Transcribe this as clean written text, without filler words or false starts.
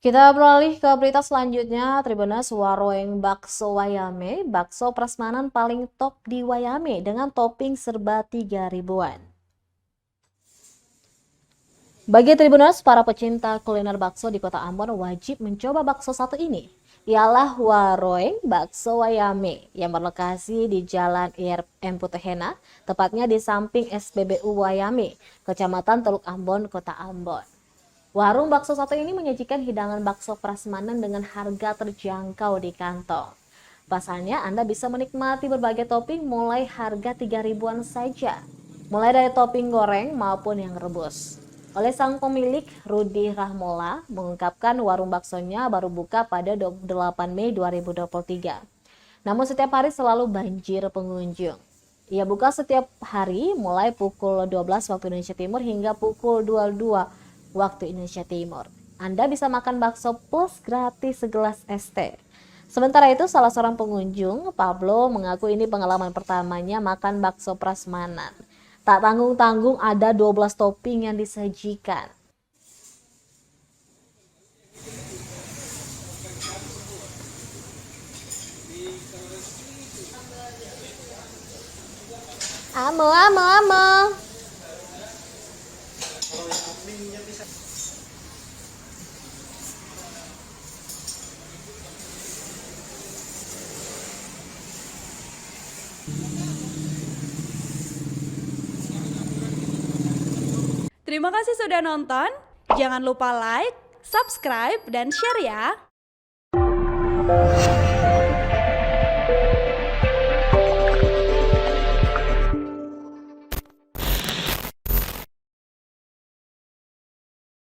Kita beralih ke berita selanjutnya, Tribuners Waroeng Bakso Wayame, bakso prasmanan paling top di Wayame dengan topping serba 3 ribuan. Bagi Tribuners, para pecinta kuliner bakso di kota Ambon wajib mencoba bakso satu ini. Ialah Waroeng Bakso Wayame yang berlokasi di Jalan IRM Putehena, tepatnya di samping SPBU Wayame, Kecamatan Teluk Ambon, Kota Ambon. Warung bakso satu ini menyajikan hidangan bakso prasmanan dengan harga terjangkau di kantong. Pasalnya Anda bisa menikmati berbagai topping mulai harga 3 ribuan saja. Mulai dari topping goreng maupun yang rebus. Oleh sang pemilik, Rudi Rahmola, mengungkapkan warung baksonya baru buka pada 28 Mei 2023. Namun setiap hari selalu banjir pengunjung. Ia buka setiap hari mulai pukul 12 waktu Indonesia Timur hingga pukul 22 waktu Indonesia Timur. Anda bisa makan bakso plus gratis segelas es teh. Sementara itu, salah seorang pengunjung, Pablo, mengaku ini pengalaman pertamanya makan bakso prasmanan. Tak tanggung-tanggung ada 12 topping yang disajikan. Amo, amo, amo. Terima kasih sudah nonton. Jangan lupa like, subscribe, dan share ya.